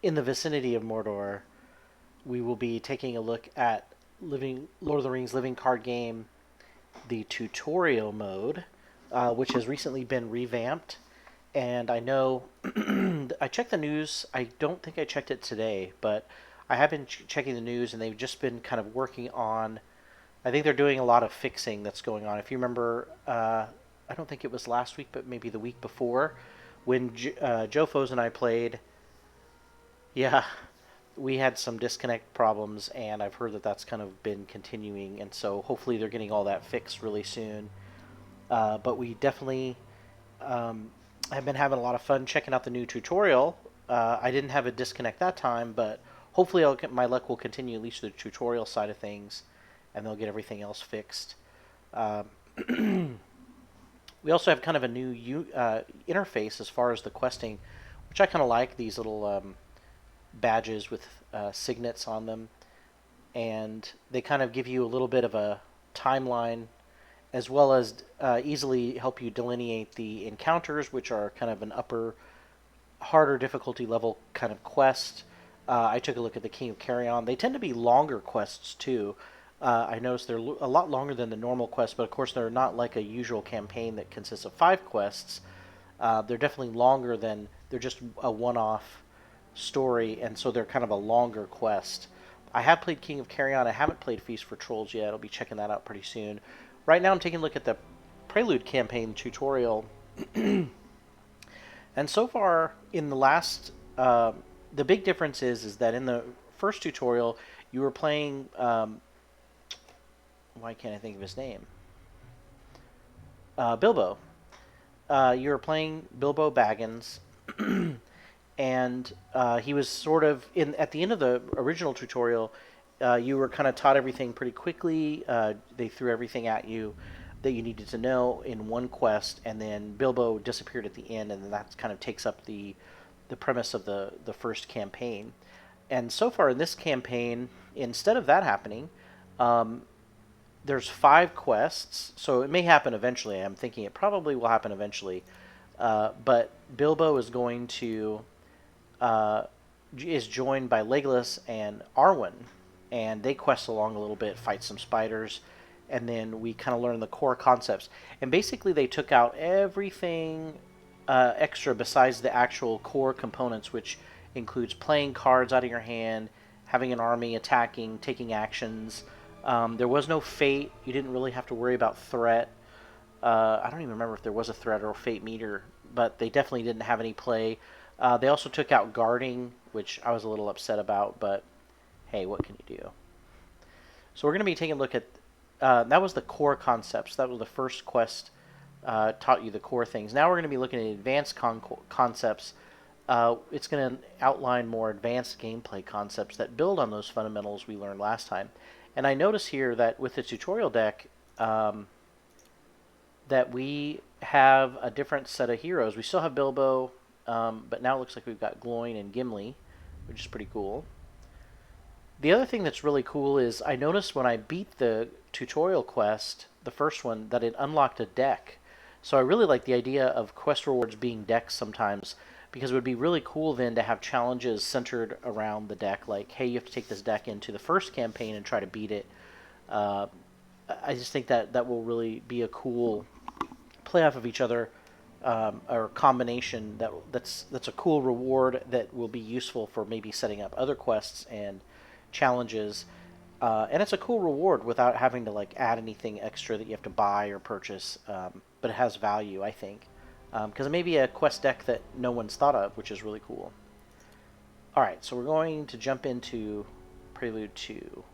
in the vicinity of Mordor, we will be taking a look at Living Lord of the Rings Living Card Game, the tutorial mode, which has recently been revamped. And I know I checked the news. I don't think I checked it today, but I have been checking the news, and they've just been kind of working on. I think they're doing a lot of fixing that's going on. If you remember, I don't think it was last week, but maybe the week before, when Joe Foes and I played. Yeah, we had some disconnect problems, and I've heard that that's kind of been continuing, and so hopefully they're getting all that fixed really soon. But we definitely have been having a lot of fun checking out the new tutorial. I didn't have a disconnect that time, but hopefully my luck will continue at least the tutorial side of things, and they'll get everything else fixed. Um, we also have kind of a new interface as far as the questing, which I kind of like these little badges with signets on them, and they kind of give you a little bit of a timeline as well as easily help you delineate the encounters, which are kind of an upper, harder difficulty level kind of quest. I took a look at the King of Carrion. They tend to be longer quests too. I noticed they're a lot longer than the normal quest, but of course they're not like a usual campaign that consists of 5 quests. They're definitely longer than they're just a one-off story, and so they're kind of a longer quest. I have played King of Carrion. I haven't played Feast for Trolls yet. I'll be checking that out pretty soon. Right now, I'm taking a look at the Prelude campaign tutorial, and so far in the last, the big difference is that in the first tutorial, you were playing. Why can't I think of his name? Bilbo. You were playing Bilbo Baggins, and he was sort of in at the end of the original tutorial. You were kind of taught everything pretty quickly. They threw everything at you that you needed to know in one quest, and then Bilbo disappeared at the end, and then that kind of takes up the premise of the first campaign. And so far in this campaign, instead of that happening, um, there's 5 quests, so it may happen eventually. I'm thinking it probably will happen eventually. But Bilbo is going to uh, is joined by Legolas and Arwen, and they quest along a little bit, fight some spiders, and then we kind of learn the core concepts. And basically, they took out everything extra besides the actual core components, which includes playing cards out of your hand, having an army, attacking, taking actions. There was no fate. You didn't really have to worry about threat. I don't even remember if there was a threat or a fate meter, but they definitely didn't have any play. They also took out guarding, which I was a little upset about, but hey, what can you do? So we're going to be taking a look at that was the core concepts. That was the first quest taught you the core things. Now we're going to be looking at advanced concepts. It's going to outline more advanced gameplay concepts that build on those fundamentals we learned last time. And I notice here that with the tutorial deck, that we have a different set of heroes. We still have Bilbo, but now it looks like we've got Gloin and Gimli, which is pretty cool. The other thing that's really cool is I noticed when I beat the tutorial quest, the first one, that it unlocked a deck. So I really like the idea of quest rewards being decks sometimes, because it would be really cool then to have challenges centered around the deck, like, hey, you have to take this deck into the first campaign and try to beat it. Uh, I just think that that will really be a cool play off of each other, or combination that's a cool reward that will be useful for maybe setting up other quests and challenges. And it's a cool reward without having to like add anything extra that you have to buy or purchase. But it has value, I think, because it may be a quest deck that no one's thought of, which is really cool. All right, so we're going to jump into Prelude 2.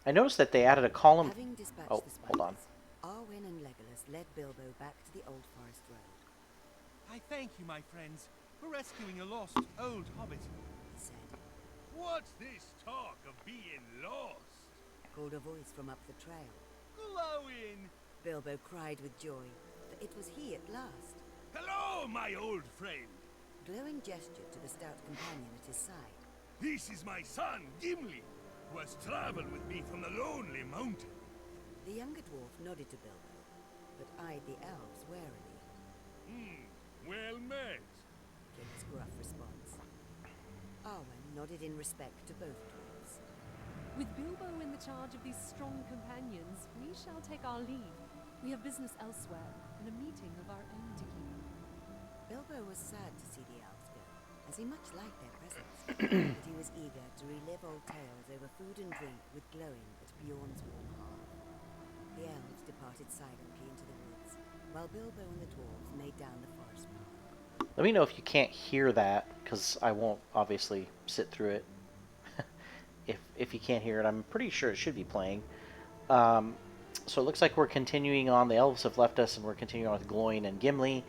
I noticed that they added a column. Having dispatched Oh, the hold on. spiders, Arwen and Legolas led Bilbo back to the Old Forest Road. I thank you, my friends, for rescuing a lost old hobbit. He said, What's this talk of being lost? called a voice from up the trail. Glowing! Bilbo cried with joy, for it was he at last. Hello, my old friend! Glowing gestured to the stout companion at his side. This is my son, Gimli, who has traveled with me from the Lonely Mountain. The younger dwarf nodded to Bilbo, but eyed the elves warily. Well met. Came his gruff nodded in respect to both dwarves. With Bilbo in the charge of these strong companions, we shall take our leave. We have business elsewhere, and a meeting of our own to keep. Bilbo was sad to see the elves go, as he much liked their presence, but he was eager to relive old tales over food and drink with Glowing at Bjorn's warm hearth. The elves departed silently into the woods, while Bilbo and the dwarves made down the forest path. Let me know if you can't hear that, because I won't obviously sit through it. If you can't hear it, I'm pretty sure it should be playing. So it looks like we're continuing on. The elves have left us, and we're continuing on with Gloin and Gimli.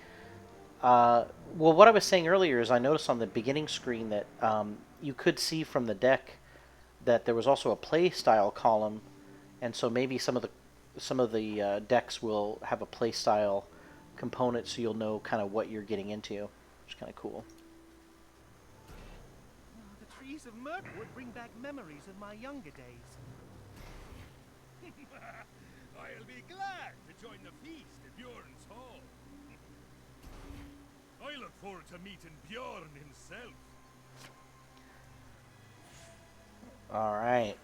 Well, what I was saying earlier is I noticed on the beginning screen that you could see from the deck that there was also a play style column, and so maybe some of the decks will have a play style component, so you'll know kind of what you're getting into, which is kind of cool. The trees of Mirkwood bring back memories of my younger days. I'll be glad to join the feast at Bjorn's hall. I look forward to meeting Bjorn himself. Alright.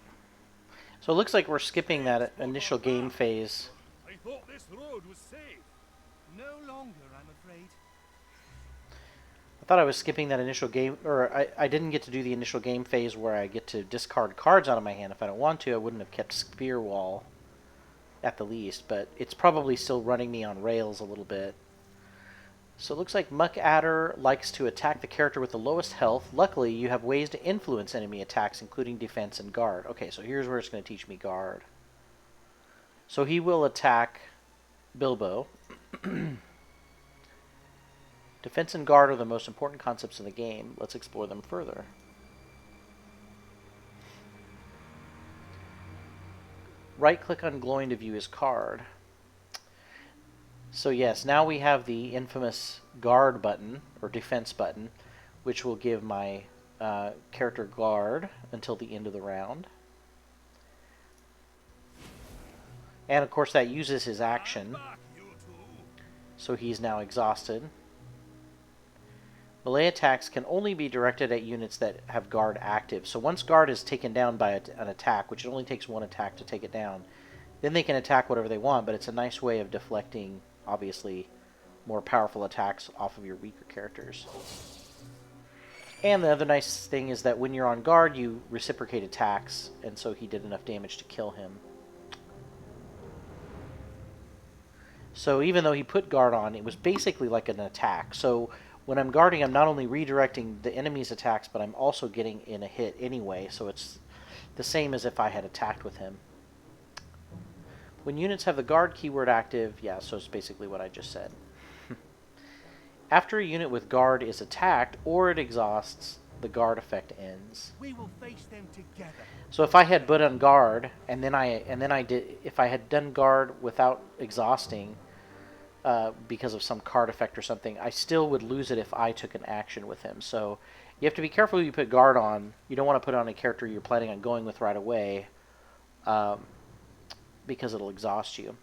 So it looks like we're skipping that initial game phase. I thought this road was safe. No longer, I'm afraid. I thought I was skipping that initial game, or I didn't get to do the initial game phase where I get to discard cards out of my hand. If I don't want to, I wouldn't have kept Spear Wall at the least, but it's probably still running me on rails a little bit. So it looks like Muck Adder likes to attack the character with the lowest health. Luckily, you have ways to influence enemy attacks, including defense and guard. Okay, so here's where it's going to teach me guard. So he will attack Bilbo. Defense and guard are the most important concepts in the game. Let's explore them further. Right-click on Gloin to view his card. So yes, now we have the infamous guard button, or defense button, which will give my character guard until the end of the round. And of course that uses his action, so he's now exhausted. Melee attacks can only be directed at units that have guard active. So once guard is taken down by an attack, which it only takes one attack to take it down, then they can attack whatever they want, but it's a nice way of deflecting, obviously, more powerful attacks off of your weaker characters. And the other nice thing is that when you're on guard, you reciprocate attacks, and so he did enough damage to kill him. So even though he put guard on, it was basically like an attack. So when I'm guarding, I'm not only redirecting the enemy's attacks, but I'm also getting in a hit anyway, so it's the same as if I had attacked with him. When units have the guard keyword active, yeah, so it's basically what I just said. After a unit with guard is attacked or it exhausts, the guard effect ends. We will face them together. So if I had put on guard and then I did, if I had done guard without exhausting because of some card effect or something, I still would lose it if I took an action with him. So you have to be careful who you put guard on. You don't want to put on a character you're planning on going with right away, because it'll exhaust you.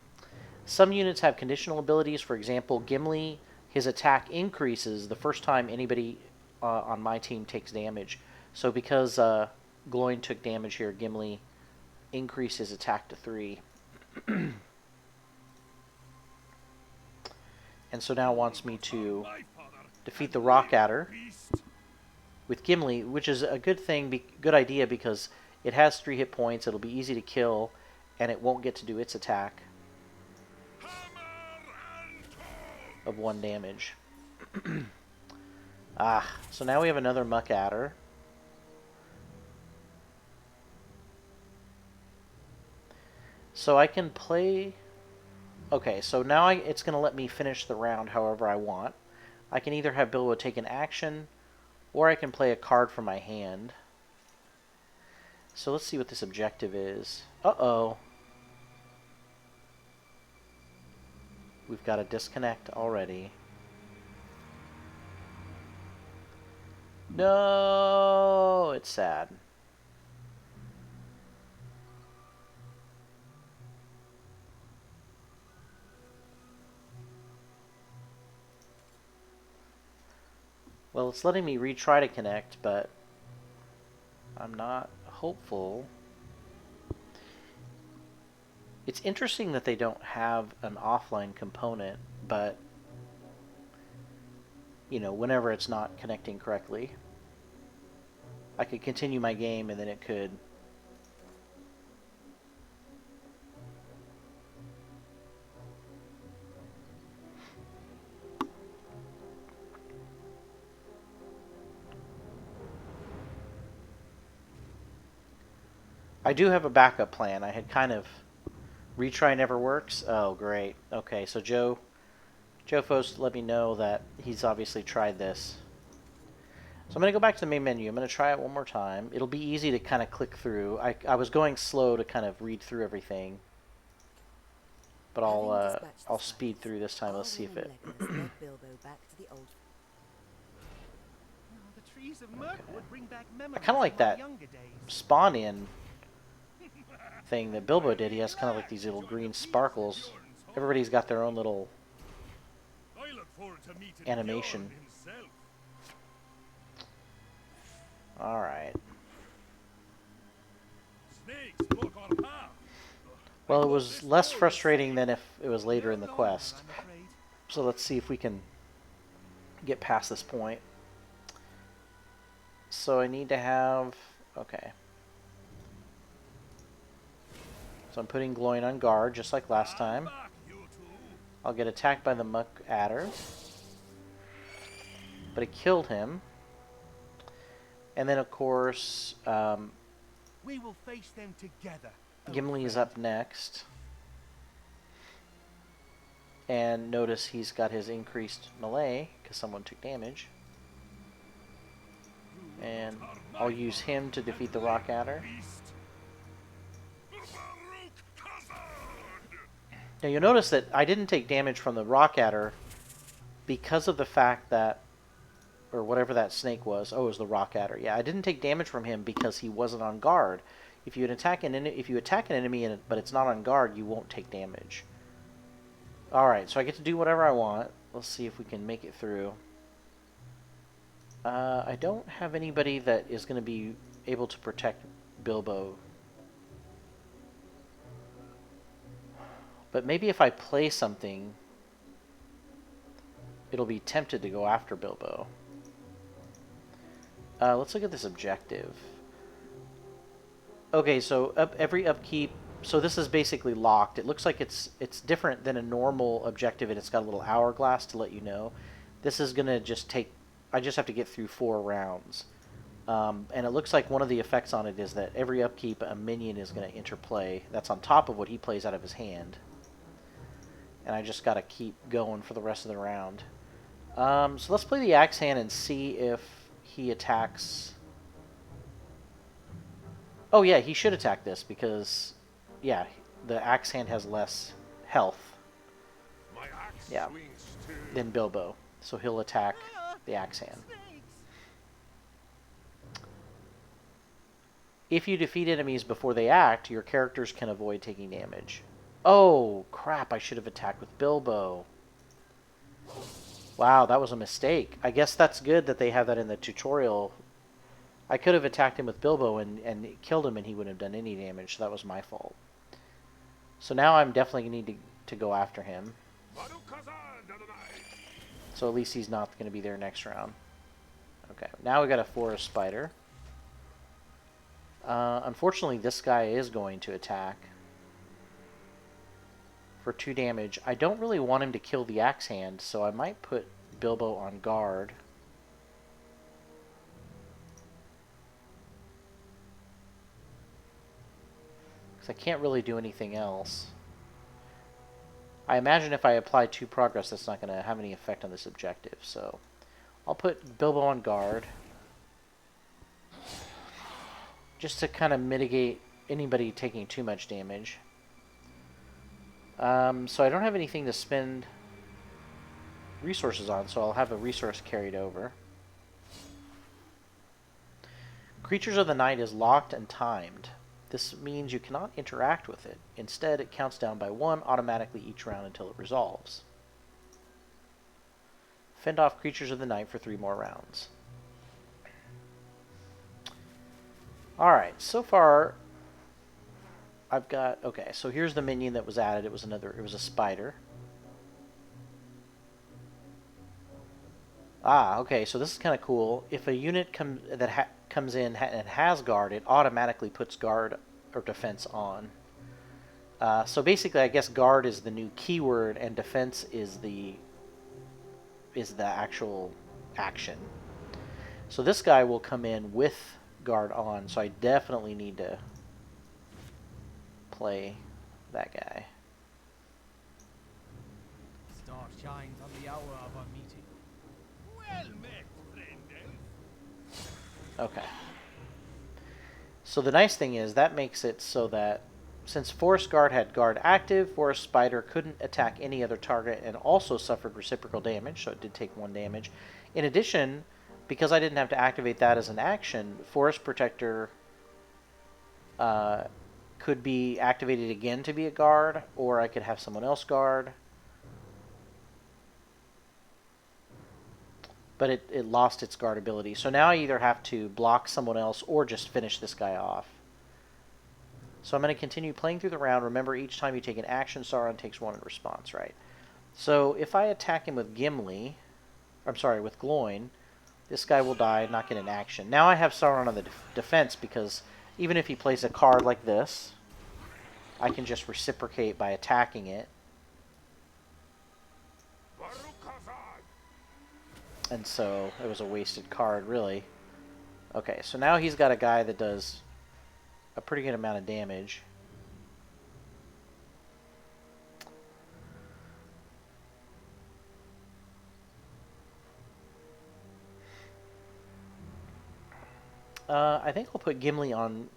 Some units have conditional abilities. For example, Gimli, his attack increases the first time anybody on my team takes damage. So because Gloin took damage here, Gimli increased his attack to 3. And so now wants me to defeat the Rock Adder with Gimli, which is a good thing, good idea, because it has 3 hit points, it'll be easy to kill, and it won't get to do its attack of 1 damage. So now we have another Muck Adder. So I can play... Okay, so now it's going to let me finish the round however I want. I can either have Bilbo take an action, or I can play a card from my hand. So let's see what this objective is. Uh-oh. We've got a disconnect already. No, it's sad. Well, it's letting me retry to connect, but I'm not hopeful. It's interesting that they don't have an offline component, but you know, whenever it's not connecting correctly, I could continue my game and then it could. I do have a backup plan. I had kind of retry never works. Oh, great. Okay, so Joe Fost let me know that he's obviously tried this. So I'm going to go back to the main menu. I'm going to try it one more time. It'll be easy to kind of click through. I was going slow to kind of read through everything, but I'll speed through this time. Let's see if it. Bilbo back to the old. The trees of Mirkwood bring back memories kind of like of my that younger days. spawn in thing that Bilbo did. He has kind of like these little green sparkles. Everybody's got their own little I look forward to meeting animation. Bjorn himself. All right. Snakes block our path. Well, it was less frustrating than if it was later in the quest. I'm afraid. So let's see if we can get past this point. So I need to have... Okay. So I'm putting Gloin on guard, just like last time. Back, you two. I'll get attacked by the Muck Adder. But it killed him. And then, of course, We will face them together. Gimli is up next. And notice he's got his increased melee, because someone took damage. And I'll use him to defeat the Rock Adder. Now you'll notice that I didn't take damage from the Rock Adder because of the fact that, or whatever that snake was. Oh, it was the Rock Adder. Yeah, I didn't take damage from him because he wasn't on guard. If you attack an enemy but it's not on guard, you won't take damage. All right, so I get to do whatever I want. Let's see if we can make it through. I don't have anybody that is going to be able to protect Bilbo. But maybe if I play something, it'll be tempted to go after Bilbo. Let's look at this objective. Okay, so every upkeep... So this is basically locked. It looks like it's different than a normal objective, and it's got a little hourglass to let you know. This is going to just take... I just have to get through 4 rounds. And it looks like one of the effects on it is that every upkeep, a minion is going to interplay. That's on top of what he plays out of his hand. And I just got to keep going for the rest of the round. So let's play the Axe Hand and see if he attacks... Oh yeah, he should attack this because, yeah, the Axe Hand has less health My axe swings to than Bilbo. So he'll attack the Axe Hand. Snakes. If you defeat enemies before they act, your characters can avoid taking damage. Oh, crap, I should have attacked with Bilbo. Wow, that was a mistake. I guess that's good that they have that in the tutorial. I could have attacked him with Bilbo and killed him and he wouldn't have done any damage, so that was my fault. So now I'm definitely going to need to go after him. So at least he's not going to be there next round. Okay, now we got a forest spider. Unfortunately, this guy is going to attack for 2 damage. I don't really want him to kill the Axe Hand, so I might put Bilbo on guard. Because I can't really do anything else. I imagine if I apply 2 progress, that's not going to have any effect on this objective, so I'll put Bilbo on guard. Just to kind of mitigate anybody taking too much damage. So I don't have anything to spend resources on, so I'll have a resource carried over. Creatures of the Night is locked and timed. This means you cannot interact with it. Instead, it counts down by 1 automatically each round until it resolves. Fend off Creatures of the Night for 3 more rounds. Alright, so far I've got... Okay, so here's the minion that was added. It was a spider. Ah, okay, so this is kind of cool. If a unit comes in and has guard, it automatically puts guard or defense on. So basically, I guess guard is the new keyword, and defense is the actual action. So this guy will come in with guard on, so I definitely need to play that guy. The star shines on the hour of our meeting. Well met, friend elf. Okay. So the nice thing is that makes it so that since Forest Guard had guard active, Forest Spider couldn't attack any other target and also suffered reciprocal damage, so it did take 1 damage. In addition, because I didn't have to activate that as an action, Forest Protector could be activated again to be a guard, or I could have someone else guard. But it lost its guard ability. So now I either have to block someone else or just finish this guy off. So I'm going to continue playing through the round. Remember, each time you take an action, Sauron takes 1 in response, right? So if I attack him with with Gloin, this guy will die, not get an action. Now I have Sauron on the defense because even if he plays a card like this, I can just reciprocate by attacking it. And so it was a wasted card, really. Okay, so now he's got a guy that does a pretty good amount of damage. I think I'll put Gimli on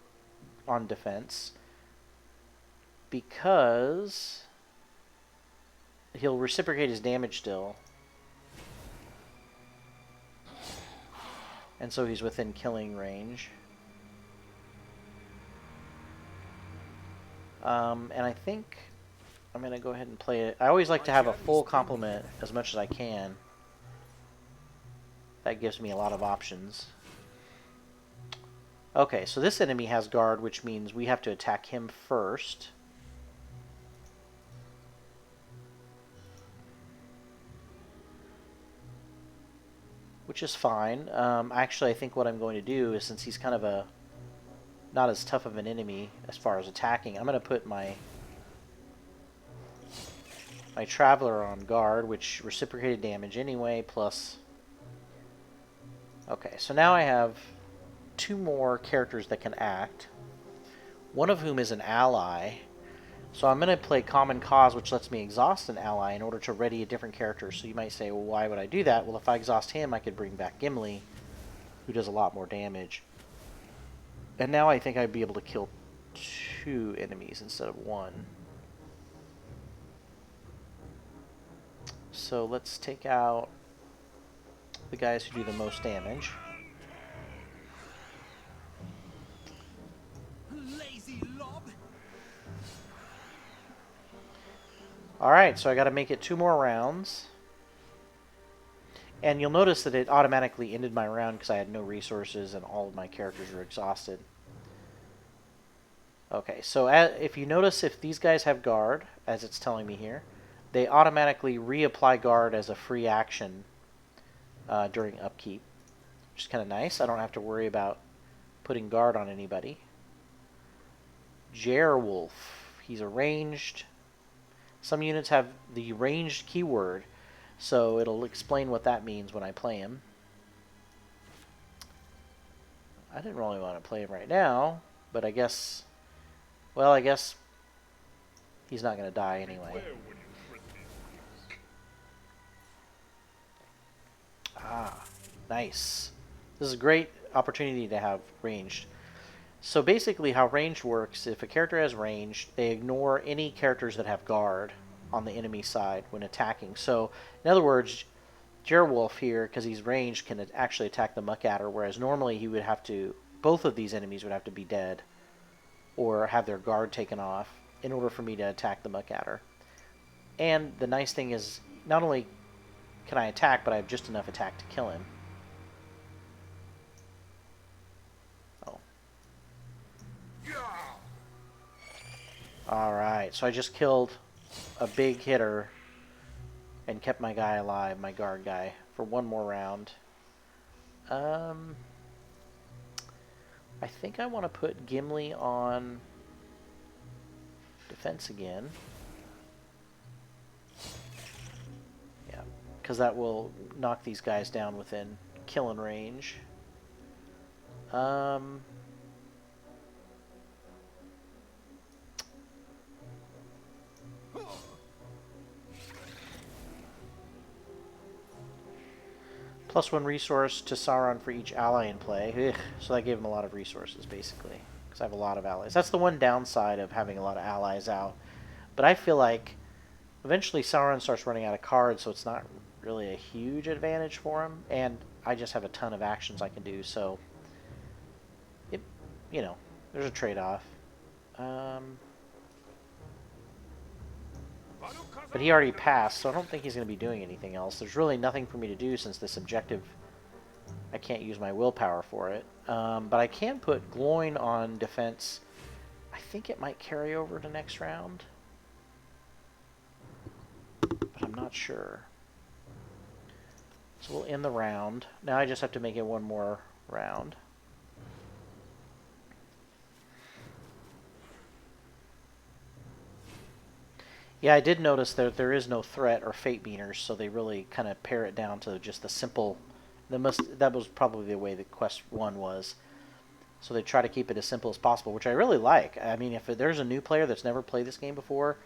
defense because he'll reciprocate his damage still. And so he's within killing range. And I think I'm going to go ahead and play it. I always like to have a full complement as much as I can. That gives me a lot of options. Okay, so this enemy has guard, which means we have to attack him first. Which is fine. Actually, I think what I'm going to do is, since he's kind of not as tough of an enemy as far as attacking, I'm going to put my Traveler on guard, which reciprocated damage anyway, plus... Okay, so now I have 2 more characters that can act, one of whom is an ally. So I'm going to play Common Cause, which lets me exhaust an ally in order to ready a different character. So you might say, well, why would I do that? Well, if I exhaust him, I could bring back Gimli, who does a lot more damage. And now I think I'd be able to kill 2 enemies instead of 1. So let's take out the guys who do the most damage. Lazy lob. Alright, so I got to make it 2 more rounds. And you'll notice that it automatically ended my round because I had no resources and all of my characters were exhausted. Okay, so if you notice, if these guys have guard, as it's telling me here, they automatically reapply guard as a free action during upkeep, which is kind of nice. I don't have to worry about putting guard on anybody. Jerwolf, he's a ranged. Some units have the ranged keyword, so it'll explain what that means when I play him. I didn't really want to play him right now, but I guess... Well, I guess he's not going to die anyway. Ah, nice. This is a great opportunity to have ranged. So basically how ranged works, if a character has ranged, they ignore any characters that have guard on the enemy side when attacking. So, in other words, Jerwolf here, because he's ranged, can actually attack the Muckadder, whereas normally he would have to... Both of these enemies would have to be dead or have their guard taken off in order for me to attack the Muckadder. And the nice thing is, not only can I attack, but I have just enough attack to kill him. Oh. Alright, so I just killed a big hitter and kept my guy alive, my guard guy, for one more round. I think I want to put Gimli on defense again. Yeah, because that will knock these guys down within killing range. +1 resource to Sauron for each ally in play. Ugh. So that gave him a lot of resources, basically. Because I have a lot of allies. That's the one downside of having a lot of allies out. But I feel like eventually Sauron starts running out of cards, so it's not really a huge advantage for him. And I just have a ton of actions I can do, so... you know, there's a trade-off. But he already passed, so I don't think he's going to be doing anything else. There's really nothing for me to do since this objective, I can't use my willpower for it. But I can put Gloin on defense. I think it might carry over to next round. But I'm not sure. So we'll end the round. Now I just have to make it one more round. Yeah, I did notice that there is no threat or fate meters, so they really kind of pare it down to just the simple... That was probably the way that Quest 1 was. So they try to keep it as simple as possible, which I really like. I mean, if there's a new player that's never played this game before,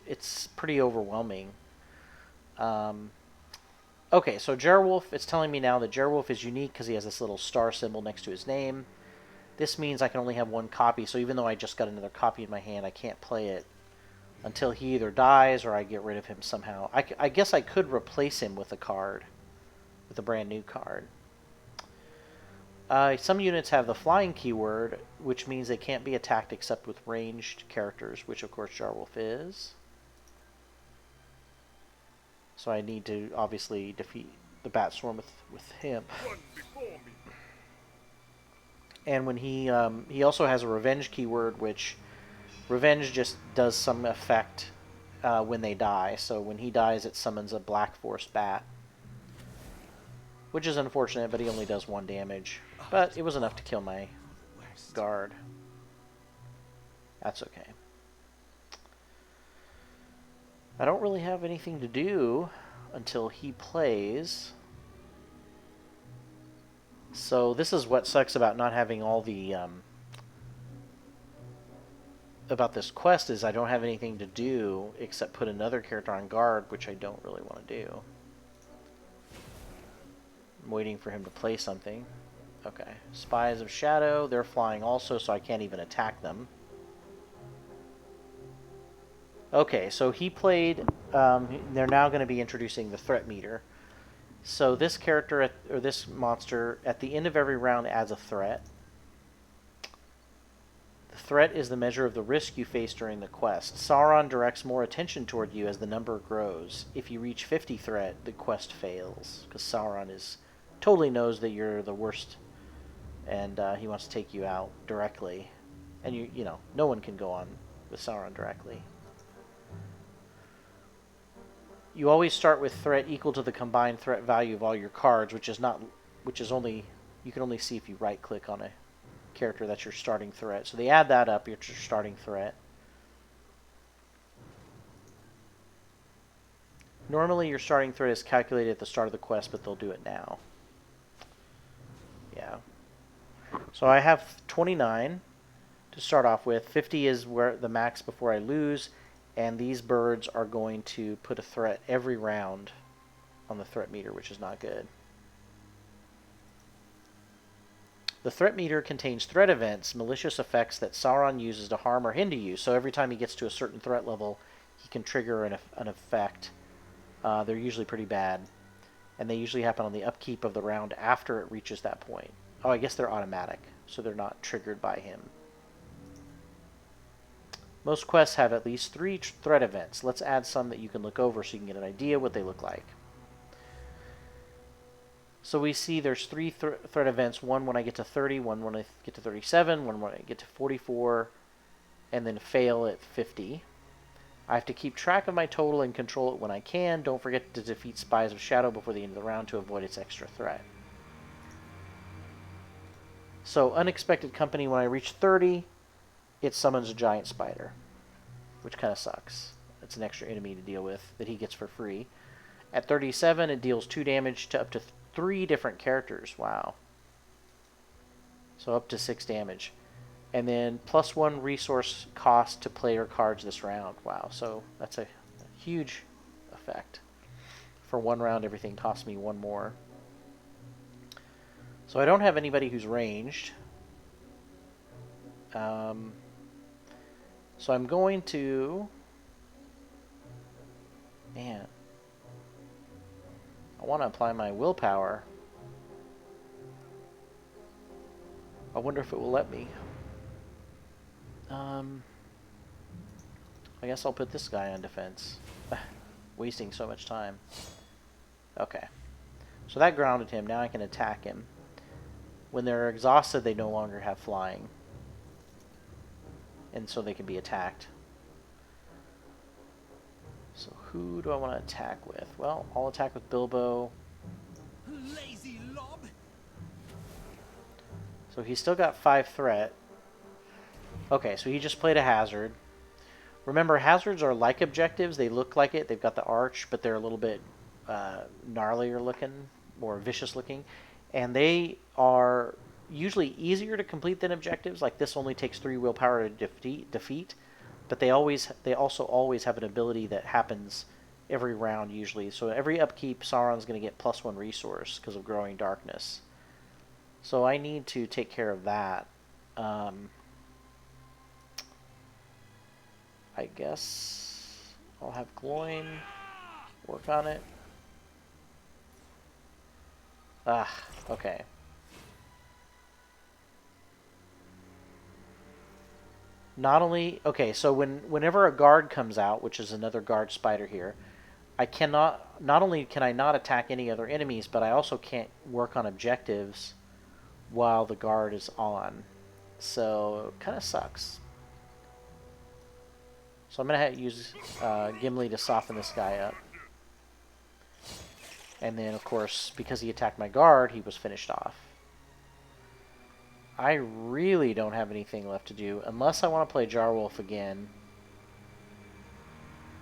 it's pretty overwhelming. Okay, so Jerwolf, it's telling me now that Jerwolf is unique because he has this little star symbol next to his name. This means I can only have one copy, so even though I just got another copy in my hand, I can't play it until he either dies or I get rid of him somehow. I guess I could replace him with a card, with a brand new card. Some units have the flying keyword, which means they can't be attacked except with ranged characters, which of course Jarwolf is. So I need to obviously defeat the Batstorm with him. And when he also has a revenge keyword, which revenge just does some effect when they die. So when he dies, it summons a Black Force Bat, which is unfortunate, but he only does 1 damage. But it was enough to kill my guard. That's okay. I don't really have anything to do until he plays. So this is what sucks about not having all the... about this quest is I don't have anything to do except put another character on guard, which I don't really want to do. I'm waiting for him to play something. Okay. Spies of Shadow. They're flying also, so I can't even attack them. Okay, so he played... they're now going to be introducing the threat meter. So this character, or this monster, at the end of every round adds a threat. The threat is the measure of the risk you face during the quest. Sauron directs more attention toward you as the number grows. If you reach 50 threat, the quest fails. Because Sauron totally knows that you're the worst, and he wants to take you out directly. And you know, no one can go on with Sauron directly. You always start with threat equal to the combined threat value of all your cards, you can only see if you right click on a character that's your starting threat. So they add that up, your starting threat. Normally your starting threat is calculated at the start of the quest, but they'll do it now. Yeah. So I have 29 to start off with. 50 is where the max before I lose, and these birds are going to put a threat every round on the threat meter, which is not good. The threat meter contains threat events, malicious effects that Sauron uses to harm or hinder you. So every time he gets to a certain threat level, he can trigger an effect. They're usually pretty bad. And they usually happen on the upkeep of the round after it reaches that point. Oh, I guess they're automatic, so they're not triggered by him. Most quests have at least 3 threat events. Let's add some that you can look over so you can get an idea what they look like. So we see there's 3 threat events. One when I get to 30, one when I get to 37, one when I get to 44, and then fail at 50. I have to keep track of my total and control it when I can. Don't forget to defeat Spies of Shadow before the end of the round to avoid its extra threat. So, Unexpected Company, when I reach 30, it summons a giant spider, which kind of sucks. It's an extra enemy to deal with that he gets for free. At 37, it deals 2 damage to up to 3 different characters. Wow. So up to 6 damage. And then +1 resource cost to player cards this round. Wow, so that's a huge effect. For 1 round, everything costs me 1 more. So I don't have anybody who's ranged. So I'm going to... Man. I want to apply my willpower. I wonder if it will let me. I guess I'll put this guy on defense. Wasting so much time. Okay. So that grounded him. Now I can attack him. When they're exhausted, they no longer have flying. And so they can be attacked. So who do I want to attack with? Well, I'll attack with Bilbo. Lazy lob. So he's still got 5 threat. Okay, so he just played a hazard. Remember, hazards are like objectives. They look like it. They've got the arch, but they're a little bit gnarlier looking, more vicious looking. And they are usually easier to complete than objectives. Like this only takes 3 willpower to defeat. But they also always have an ability that happens every round usually. So every upkeep, Sauron's going to get +1 resource because of Growing Darkness. So I need to take care of that. I guess I'll have Gloin work on it. Okay. Not only... Okay, so whenever a guard comes out, which is another guard spider here, I cannot... Not only can I not attack any other enemies, but I also can't work on objectives while the guard is on. So, it kind of sucks. So I'm going to use Gimli to soften this guy up. And then, of course, because he attacked my guard, he was finished off. I really don't have anything left to do, unless I want to play Jarwolf again.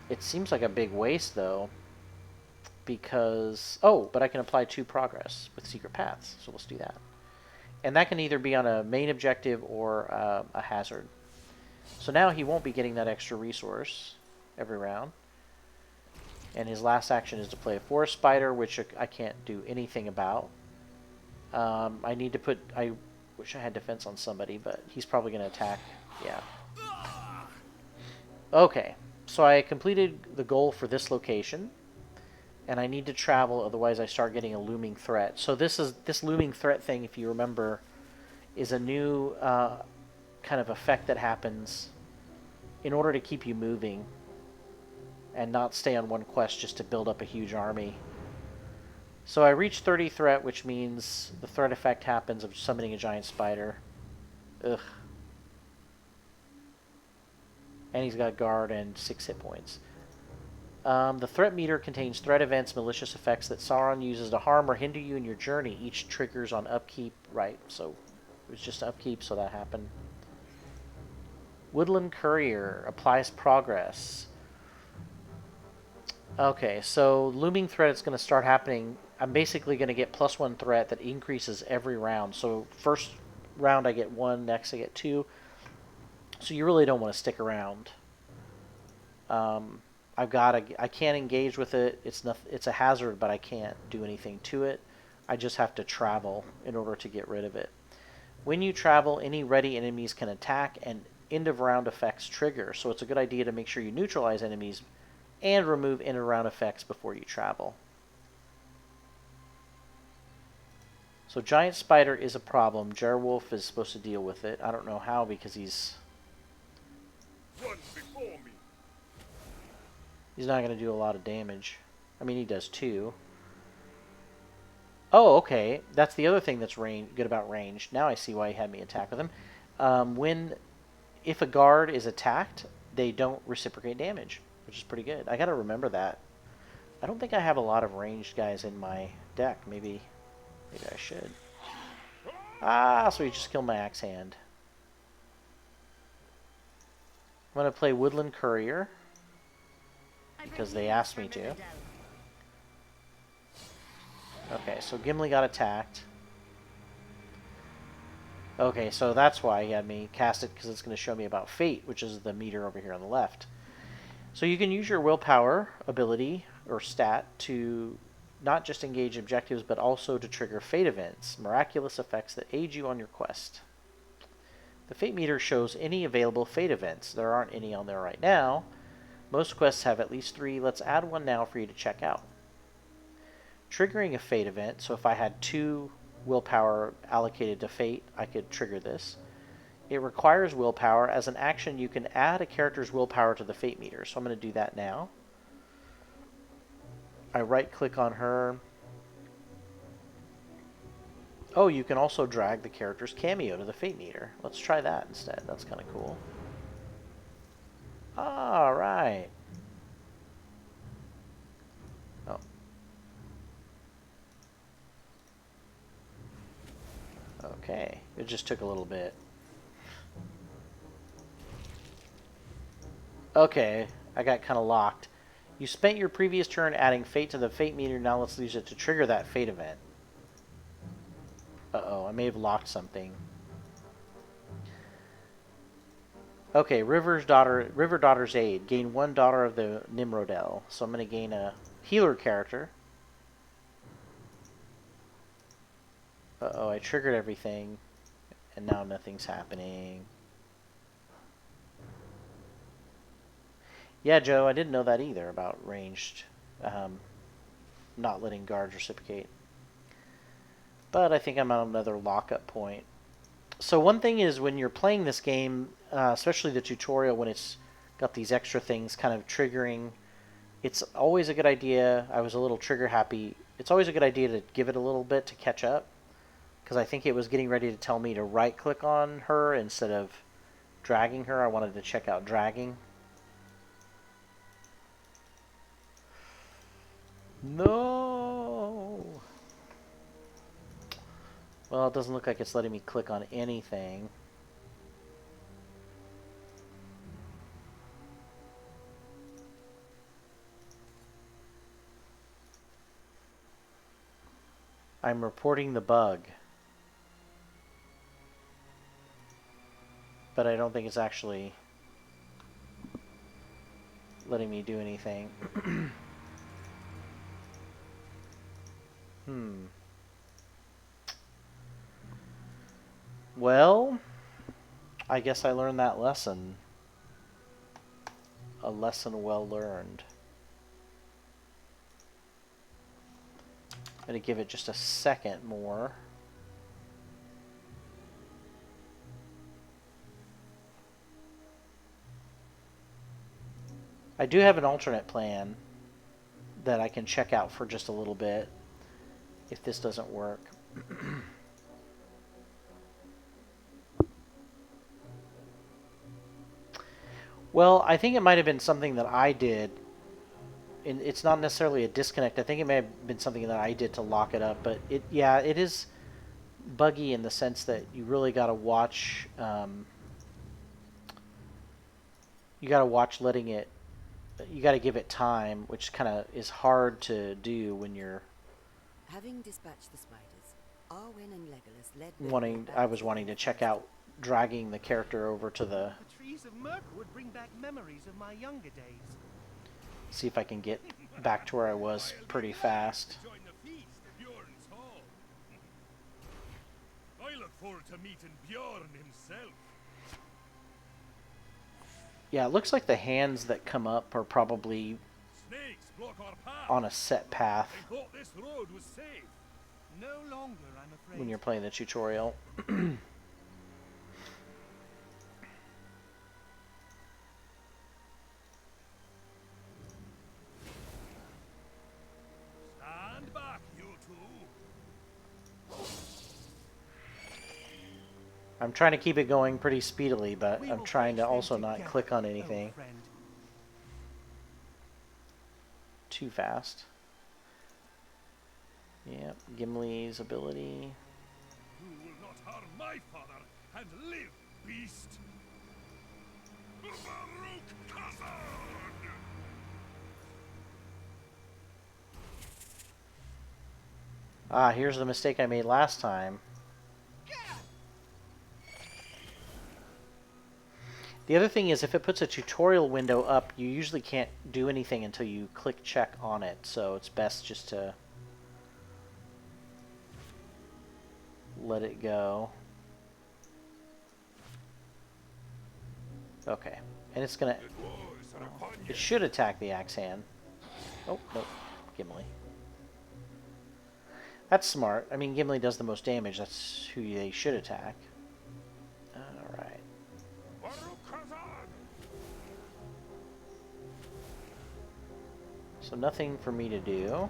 It seems like a big waste, though, because... Oh, but I can apply 2 progress with Secret Paths, so let's do that. And that can either be on a main objective or a hazard. So now he won't be getting that extra resource every round. And his last action is to play a Forest Spider, which I can't do anything about. I need to put... I wish I had defense on somebody, but he's probably going to attack. Yeah. Okay. So I completed the goal for this location. And I need to travel, otherwise I start getting a looming threat. So this looming threat thing, if you remember, is a new kind of effect that happens in order to keep you moving and not stay on one quest just to build up a huge army. So I reached 30 threat, which means the threat effect happens of summoning a giant spider. Ugh. And he's got guard and 6 hit points. The threat meter contains threat events, malicious effects that Sauron uses to harm or hinder you in your journey. Each triggers on upkeep. Right, so it was just upkeep, so that happened. Woodland Courier applies progress. Okay, so looming threat is going to start happening. I'm basically going to get +1 threat that increases every round. So first round I get 1, next I get 2. So you really don't want to stick around. I can't engage with it. It's a hazard, but I can't do anything to it. I just have to travel in order to get rid of it. When you travel, any ready enemies can attack, and end of round effects trigger. So it's a good idea to make sure you neutralize enemies and remove end of round effects before you travel. So giant spider is a problem. Jerwolf is supposed to deal with it. I don't know how, because he's Run before me. not going to do a lot of damage. I mean, he does 2. Oh, okay. That's the other thing that's good about range. Now I see why he had me attack with him. When if a guard is attacked, they don't reciprocate damage, which is pretty good. I gotta remember that. I don't think I have a lot of ranged guys in my deck. Maybe I should. Ah, so he just killed my axe hand. I'm gonna play Woodland Courier because they asked me to. Okay, so Gimli got attacked. Okay, so that's why he had me cast it, because it's going to show me about Fate, which is the meter over here on the left. So you can use your willpower ability or stat to not just engage objectives, but also to trigger fate events, miraculous effects that aid you on your quest. The fate meter shows any available fate events. There aren't any on there right now. Most quests have at least 3. Let's add one now for you to check out. Triggering a fate event, so if I had 2 willpower allocated to fate, I could trigger this. It requires willpower. As an action, you can add a character's willpower to the fate meter. So I'm going to do that now. I right-click on her. Oh, you can also drag the character's cameo to the fate meter. Let's try that instead. That's kind of cool. All right. Oh. Okay. It just took a little bit. Okay. I got kind of locked. You spent your previous turn adding fate to the fate meter. Now let's use it to trigger that fate event. Uh-oh, I may have locked something. Okay, River Daughter's Aid. Gain 1 Daughter of the Nimrodel. So I'm going to gain a healer character. Uh-oh, I triggered everything. And now nothing's happening. Yeah, Joe, I didn't know that either about ranged. Not letting guards reciprocate. But I think I'm on another lockup point. So one thing is when you're playing this game, especially the tutorial, when it's got these extra things kind of triggering, it's always a good idea. I was a little trigger happy. It's always a good idea to give it a little bit to catch up, because I think it was getting ready to tell me to right click on her instead of dragging her. I wanted to check out dragging. No! Well, it doesn't look like it's letting me click on anything. I'm reporting the bug. But I don't think it's actually letting me do anything. Well, I guess I learned that lesson. A lesson well learned. I'm going to give it just a second more. I do have an alternate plan that I can check out for just a little bit if this doesn't work. Well, I think it might have been something that I did. And it's not necessarily a disconnect. I think it may have been something that I did to lock it up. But it is buggy in the sense that you really got to watch. You got to watch letting it. You got to give it time, which kind of is hard to do when you're. Having dispatched the spiders, Arwen and Legolas led I was wanting to check out dragging the character over to the. The trees of Mirkwood bring back memories of my younger days. See if I can get back to where I was pretty fast. Join the feast at Bjorn's hall. I look forward to meeting Bjorn himself. Yeah, it looks like the hands that come up are probably Snakes block our path. on a set path I thought this road was safe. No longer, I'm afraid. when you're playing the tutorial. Stand back, you two. I'm trying to keep it going pretty speedily, but We I'm will trying to face them also not together, click on old anything friend. too fast. Yep, Gimli's ability. You will not harm my father and live, beast. Baruch Kazan! Ah, here's the mistake I made last time. The other thing is, if it puts a tutorial window up, you usually can't do anything until you click check on it, so it's best just to let it go. Okay, and it's gonna... It should attack the axe hand. Oh, nope, Gimli. That's smart. I mean, Gimli does the most damage. That's who they should attack. Alright. Baruch Kazan! So nothing for me to do.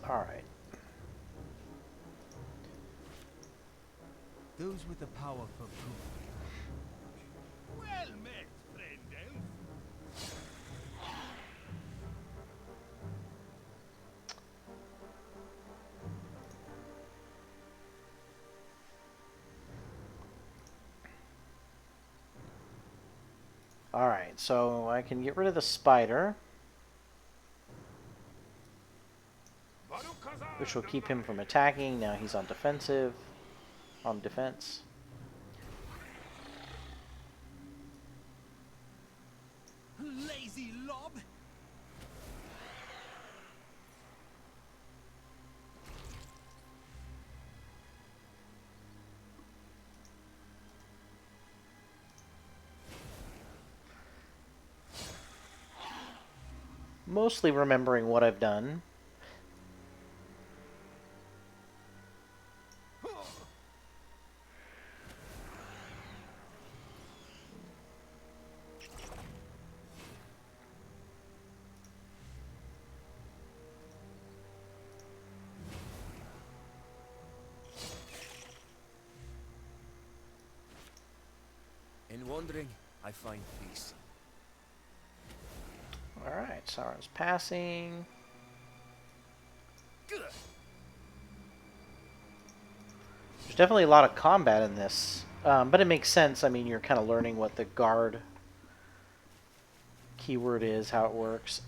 Alright. Those with the power for good. Well met, friend elf. Alright, so I can get rid of the spider, Baruch Kazan! which will keep him from attacking. Now he's on defensive. On defense. Lazy lob! Mostly remembering what I've done. In wandering, I find peace. Alright, Sauron's passing. There's definitely a lot of combat in this. But it makes sense. I mean, you're kind of learning what the guard keyword is, how it works.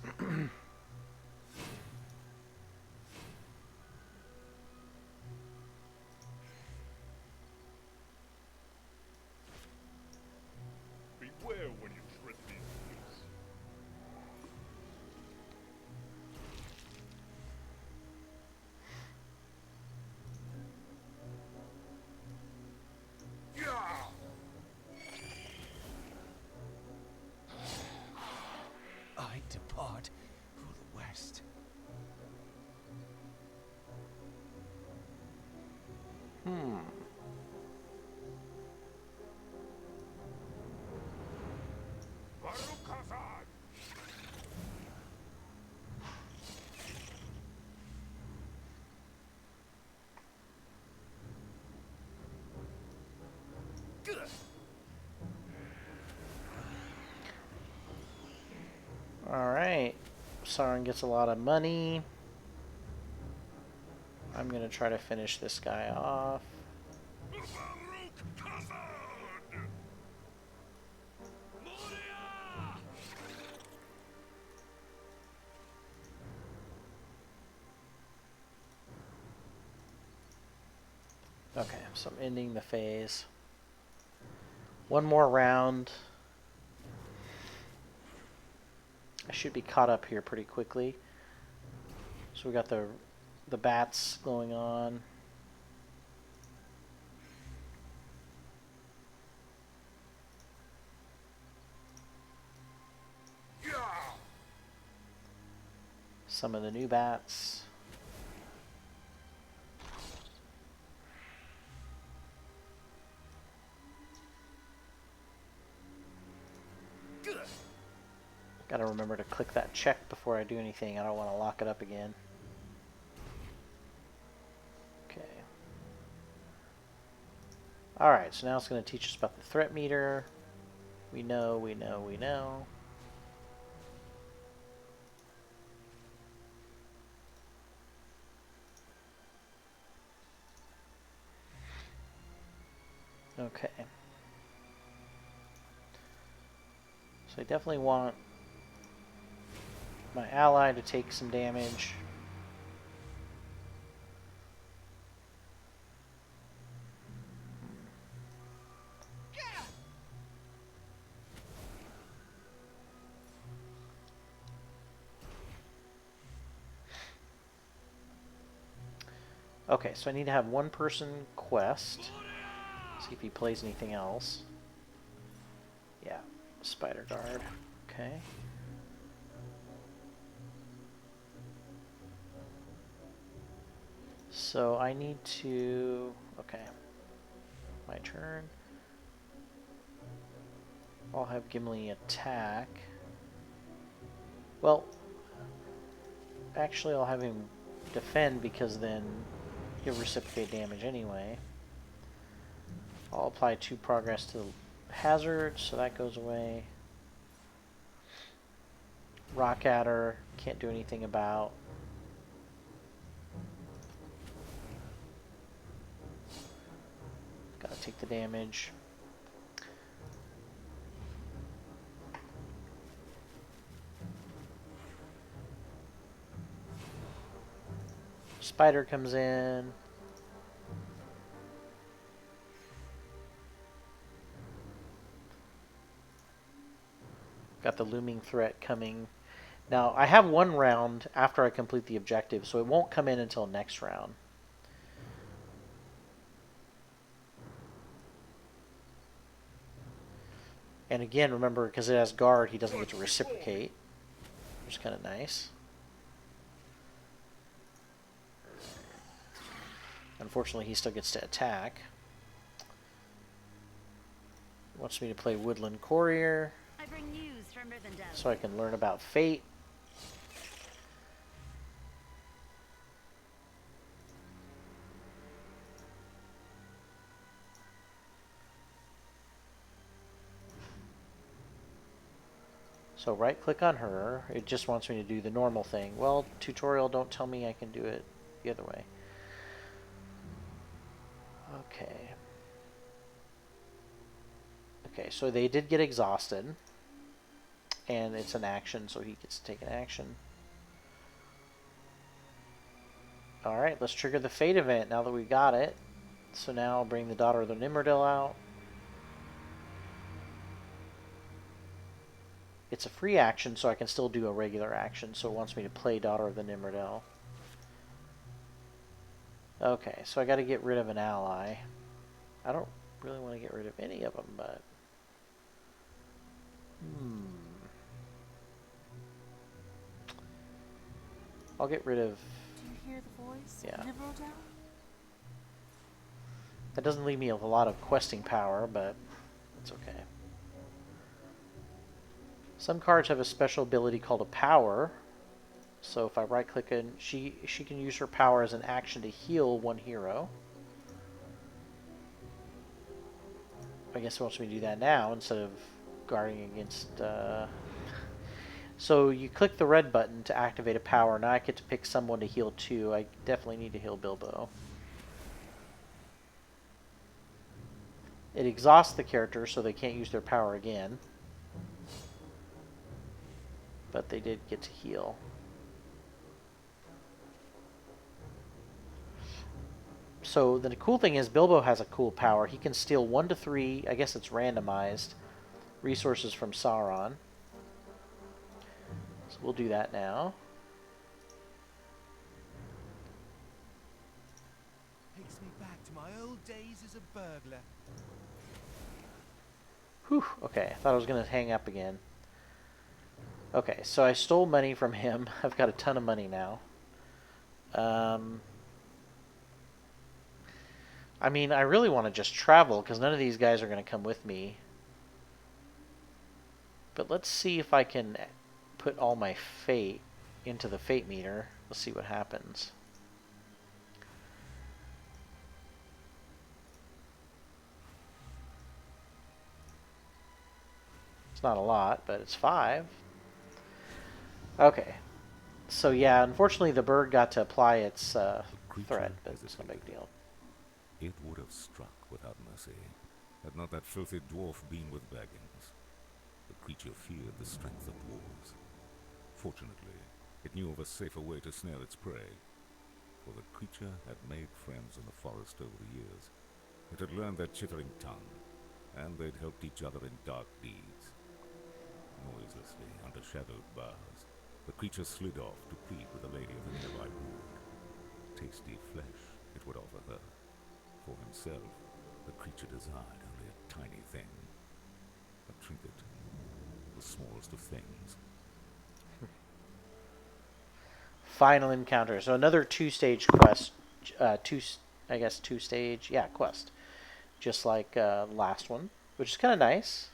Beware when you tread these woods. I depart for the west. Baruch Kazan! Alright. Sauron gets a lot of money. I'm going to try to finish this guy off. Baruch Kazan! Moria! Okay, so I'm ending the phase. One more round. I should be caught up here pretty quickly. So we got the bats going on. Some of the new bats. Gotta remember to click that check before I do anything. I don't want to lock it up again. Okay. Alright, so now it's going to teach us about the threat meter. We know. Okay. So I definitely want my ally to take some damage. Okay, so I need to have one person quest. See if he plays anything else. Yeah, Spider Guard. Okay. So I need to... Okay. My turn. I'll have Gimli attack. Well, actually I'll have him defend because then he'll reciprocate damage anyway. I'll apply 2 progress to the hazard, so that goes away. Rock Adder, can't do anything about. Gotta take the damage. Spider comes in. Got the looming threat coming. Now, I have 1 round after I complete the objective, so it won't come in until next round. And again, remember, because it has guard, he doesn't get to reciprocate, which is kind of nice. Unfortunately, he still gets to attack. Wants me to play Woodland Courier, I bring news from Rivendell. so I can learn about fate. So right click on her, it just wants me to do the normal thing. Well, tutorial, don't tell me I can do it the other way. Okay. Okay, so they did get exhausted. And it's an action, so he gets to take an action. Alright, let's trigger the fate event now that we got it. So now I'll bring the Daughter of the Nimrodel out. It's a free action, so I can still do a regular action, so it wants me to play Daughter of the Nimrodel. Okay, so I gotta get rid of an ally. I don't really want to get rid of any of them, but... I'll get rid of... Do you hear the voice? Yeah. Nimrodel? That doesn't leave me with a lot of questing power, but it's okay. Some cards have a special ability called a power. So if I right click and she can use her power as an action to heal 1 hero. I guess it wants me to do that now instead of guarding against... So you click the red button to activate a power. Now I get to pick someone to heal 2. I definitely need to heal Bilbo. It exhausts the character so they can't use their power again. But they did get to heal. So the cool thing is Bilbo has a cool power. He can steal 1 to 3, I guess it's randomized, resources from Sauron. So we'll do that now. Takes me back to my old days as a burglar. Whew, okay, I thought I was going to hang up again. Okay, so I stole money from him. I've got a ton of money now. I mean, I really want to just travel, because none of these guys are going to come with me. But let's see if I can put all my fate into the fate meter. Let's see what happens. It's not a lot, but it's 5. Okay. So yeah, unfortunately the bird got to apply its threat, but it's no big deal. It would have struck without mercy, had not that filthy dwarf been with Baggins. The creature feared the strength of dwarves. Fortunately, it knew of a safer way to snare its prey, for the creature had made friends in the forest over the years. It had learned their chittering tongue, and they'd helped each other in dark deeds. Noiselessly, under shadowed boughs, the creature slid off to plead with the lady of the nearby wood. Tasty flesh it would offer her. For himself, the creature desired only a tiny thing. A trinket, the smallest of things. Final encounter. So another 2-stage quest. Two-stage, yeah, quest. Just like the last one, which is kind of nice.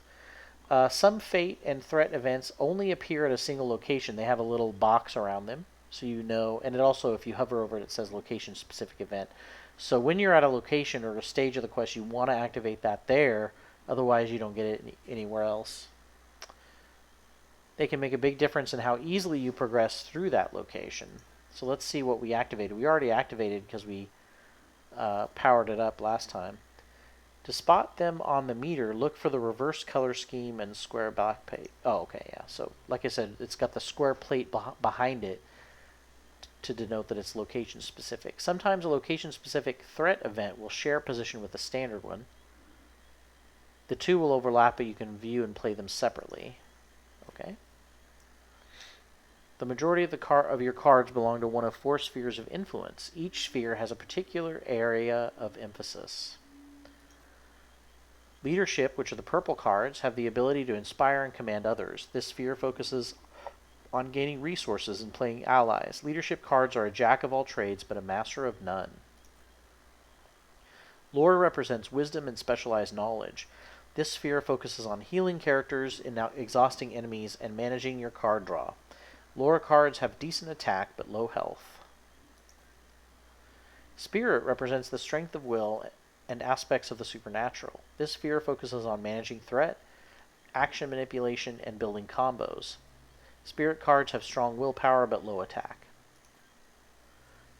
Some fate and threat events only appear at a single location. They have a little box around them, so you know. And it also, if you hover over it, it says location-specific event. So when you're at a location or a stage of the quest, you want to activate that there. Otherwise, you don't get it anywhere else. They can make a big difference in how easily you progress through that location. So let's see what we activated. We already activated because we powered it up last time. To spot them on the meter, look for the reverse color scheme and square back plate. Oh, okay, yeah. So, like I said, it's got the square plate behind it to denote that it's location specific. Sometimes a location specific threat event will share position with the standard one. The two will overlap, but you can view and play them separately. Okay. The majority of your cards belong to one of 4 spheres of influence. Each sphere has a particular area of emphasis. Leadership, which are the purple cards, have the ability to inspire and command others. This sphere focuses on gaining resources and playing allies. Leadership cards are a jack of all trades, but a master of none. Lore represents wisdom and specialized knowledge. This sphere focuses on healing characters, exhausting enemies, and managing your card draw. Lore cards have decent attack, but low health. Spirit represents the strength of will and aspects of the supernatural. This sphere focuses on managing threat, action manipulation, and building combos. Spirit cards have strong willpower but low attack.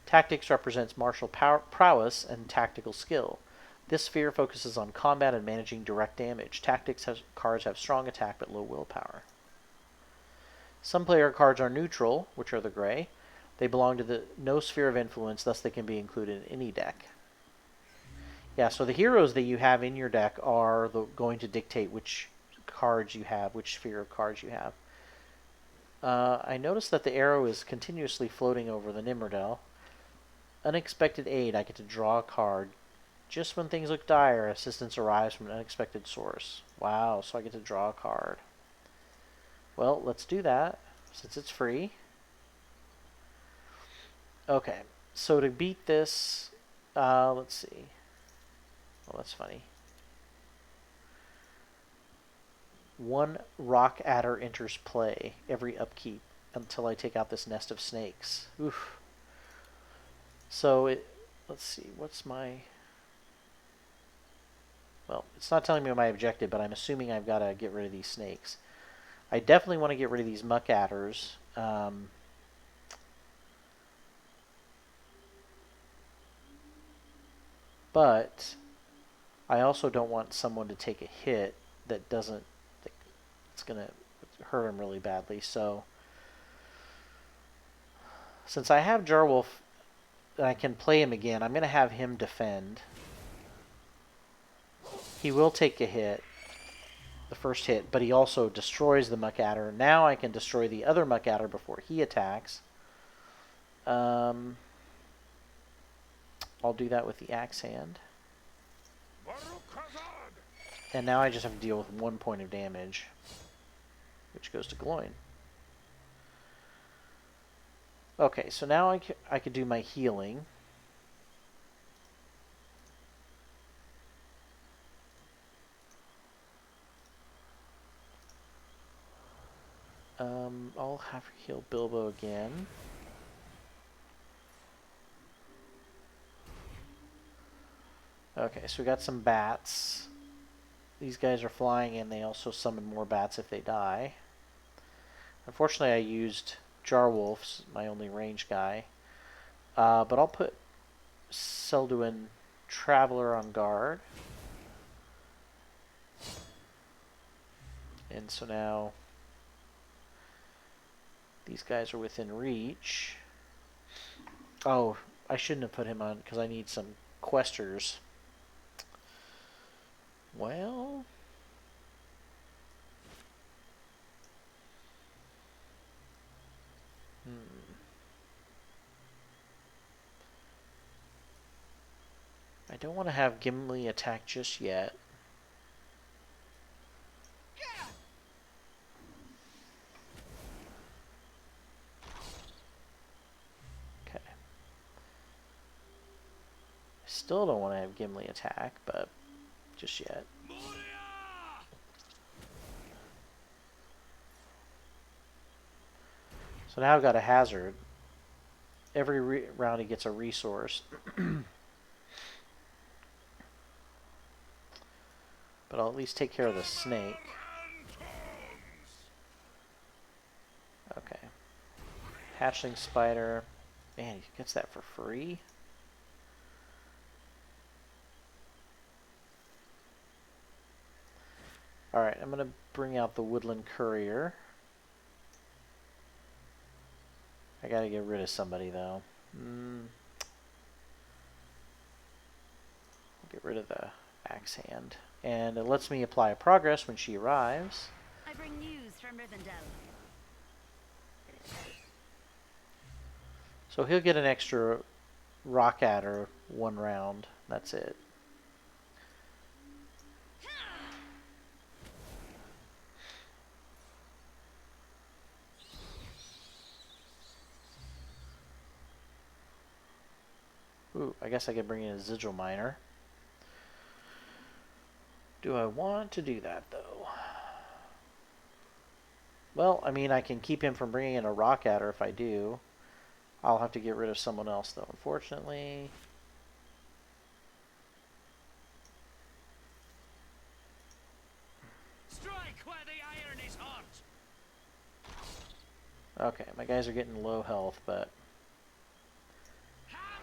Tactics represents martial prowess and tactical skill. This sphere focuses on combat and managing direct damage. Tactics cards have strong attack but low willpower. Some player cards are neutral, which are the gray. They belong to no sphere of influence, thus they can be included in any deck. Yeah, so the heroes that you have in your deck are going to dictate which cards you have, which sphere of cards you have. I noticed that the arrow is continuously floating over the Nimmerdale. Unexpected aid. I get to draw a card. Just when things look dire, assistance arrives from an unexpected source. Wow, so I get to draw a card. Well, let's do that, since it's free. Okay, so to beat this, let's see. Oh, that's funny. 1 rock adder enters play every upkeep until I take out this nest of snakes. Oof. So let's see, what's my... Well, it's not telling me my objective, but I'm assuming I've got to get rid of these snakes. I definitely want to get rid of these muck adders. But I also don't want someone to take a hit that doesn't... It's going to hurt him really badly. So, since I have Jarwolf and I can play him again, I'm going to have him defend. He will take a hit, the first hit, but he also destroys the muck adder. Now I can destroy the other muck adder before he attacks. I'll do that with the axe hand. And now I just have to deal with 1 point of damage, which goes to Gloin. Okay, so now I could do my healing. I'll have her heal Bilbo again. Okay, so we got some bats. These guys are flying and they also summon more bats if they die. Unfortunately, I used Jarwolf's my only range guy. But I'll put Selduin Traveler on guard. And so now these guys are within reach. Oh, I shouldn't have put him on because I need some questers. Well, I don't want to have Gimli attack just yet. Okay. I still don't want to have Gimli attack, but just yet. So now I've got a hazard. Every round he gets a resource. But I'll at least take care of the snake. Okay. Hatchling spider. Man, he gets that for free? Alright, I'm going to bring out the woodland courier. I gotta get rid of somebody, though. I'll get rid of the axe hand. And it lets me apply a progress when she arrives. I bring news from Rivendell. So he'll get an extra rock adder 1 round. That's it. Ooh, I guess I could bring in a Sigil Miner. Do I want to do that, though? Well, I mean, I can keep him from bringing in a rock adder if I do. I'll have to get rid of someone else, though, unfortunately. Strike where the iron is hot. Okay, my guys are getting low health, but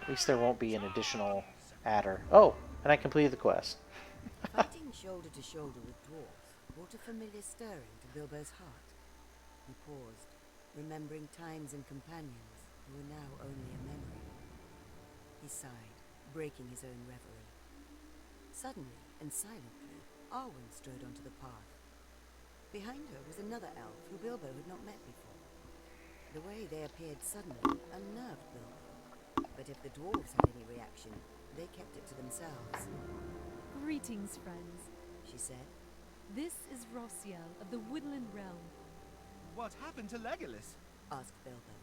at least there won't be an additional adder. Oh, and I completed the quest. Fighting shoulder to shoulder with dwarves brought a familiar stirring to Bilbo's heart. He paused, remembering times and companions who were now only a memory. He sighed, breaking his own reverie. Suddenly and silently, Arwen strode onto the path. Behind her was another elf who Bilbo had not met before. The way they appeared suddenly unnerved Bilbo. But if the dwarves had any reaction, they kept it to themselves. Greetings, friends. She said. This is Rossiel of the Woodland Realm. What happened to Legolas? Asked Bilbo.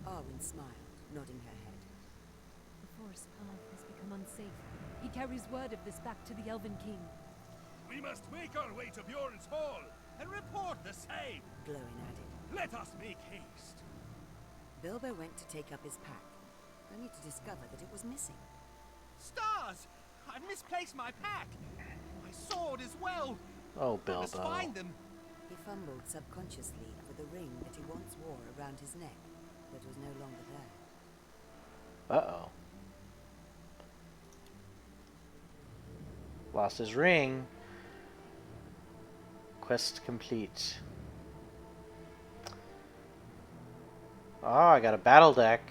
Arwen smiled, nodding her head. The forest path has become unsafe. He carries word of this back to the Elven King. We must make our way to Bjorn's Hall and report the same. Glowin added. Let us make haste. Bilbo went to take up his pack, only to discover that it was missing. Stars! I misplaced my pack! My sword as well! Oh, I must Bilbo. find them! He fumbled subconsciously for the ring that he once wore around his neck, but was no longer there. Uh-oh. Lost his ring. Quest complete. Oh, I got a battle deck.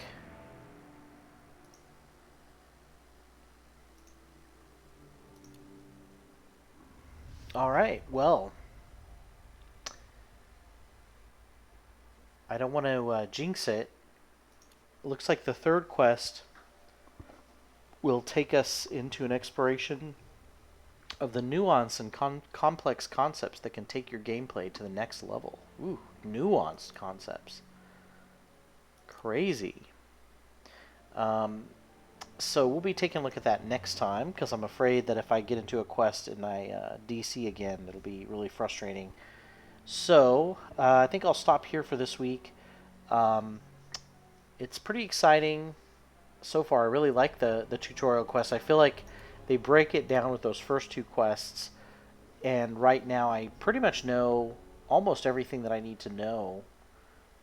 Alright, well. I don't want to jinx it. Looks like the third quest will take us into an exploration of the nuance and complex concepts that can take your gameplay to the next level. Ooh, nuanced concepts. Crazy. So we'll be taking a look at that next time, because I'm afraid that if I get into a quest and I DC again, it'll be really frustrating. So I think I'll stop here for this week. Um, it's pretty exciting so far. I really like the tutorial quests. I feel like they break it down with those first two quests, and right now I pretty much know almost everything that I need to know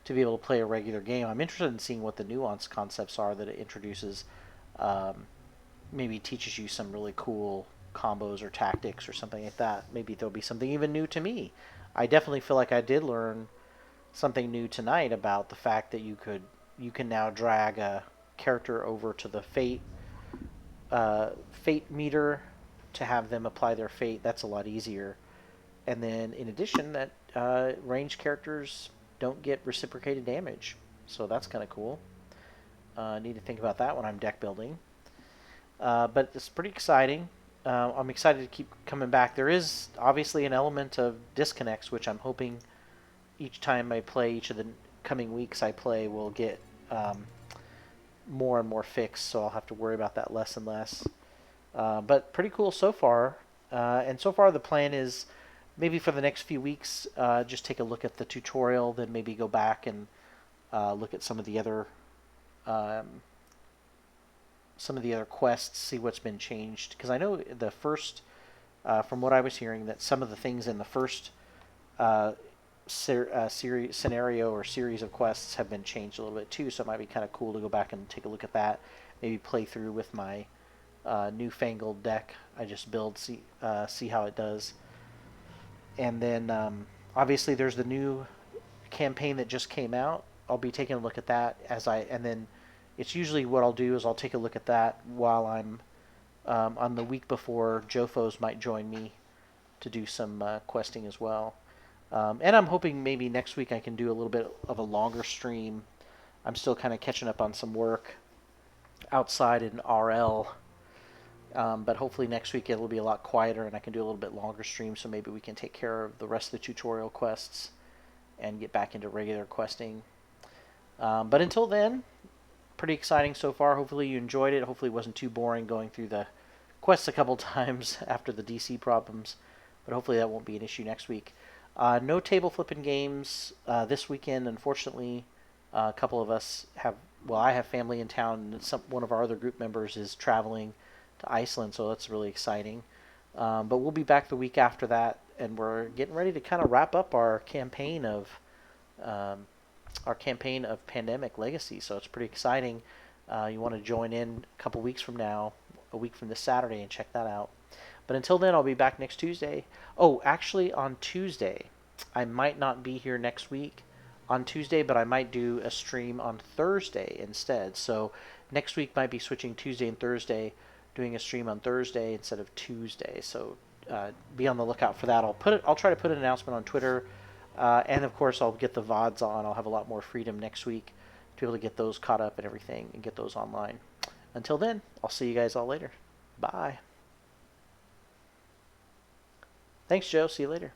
to be able to play a regular game. I'm interested in seeing what the nuanced concepts are that it introduces. Um, Maybe teaches you some really cool combos or tactics or something like that. Maybe there'll be something even new to me. I definitely feel like I did learn something new tonight about the fact that you can now drag a character over to the fate meter to have them apply their fate. That's a lot easier. And then in addition, that ranged characters don't get reciprocated damage, so that's kind of cool. I need to think about that when I'm deck building. But it's pretty exciting. I'm excited to keep coming back. There is obviously an element of disconnects, which I'm hoping each time I play, each of the coming weeks I play, will get more and more fixed, so I'll have to worry about that less and less. But pretty cool so far. And so far the plan is maybe for the next few weeks, just take a look at the tutorial, then maybe go back and look at um, some of the other quests, see what's been changed. Because I know the first, from what I was hearing, that some of the things in the first series scenario or series of quests have been changed a little bit too. So it might be kind of cool to go back and take a look at that. Maybe play through with my newfangled deck I just build, see how it does. And then obviously there's the new campaign that just came out. I'll be taking a look at that and then it's usually what I'll do is I'll take a look at that while I'm on the week before. Jofos might join me to do some questing as well. And I'm hoping maybe next week I can do a little bit of a longer stream. I'm still kind of catching up on some work outside in RL. But hopefully next week it'll be a lot quieter and I can do a little bit longer stream, so maybe we can take care of the rest of the tutorial quests and get back into regular questing. But until then, pretty exciting so far. Hopefully you enjoyed it. Hopefully it wasn't too boring going through the quests a couple times after the DC problems. But hopefully that won't be an issue next week. No table flipping games this weekend, unfortunately. A couple of us have, well, I have family in town, and one of our other group members is traveling to Iceland, so that's really exciting. But we'll be back the week after that, and we're getting ready to kind of wrap up um, our campaign of Pandemic Legacy. So it's pretty exciting. You want to join in a couple weeks from now, a week from this Saturday, and check that out. But until then, I'll be back next Tuesday. Oh, actually, on Tuesday, I might not be here next week on Tuesday, but I might do a stream on Thursday instead. So next week might be switching Tuesday and Thursday, doing a stream on Thursday instead of Tuesday. So be on the lookout for that. I'll try to put an announcement on Twitter, and of course I'll get the VODs on. I'll have a lot more freedom next week to be able to get those caught up and everything and get those online. Until then, I'll see you guys all later. Bye. Thanks, Joe. See you later.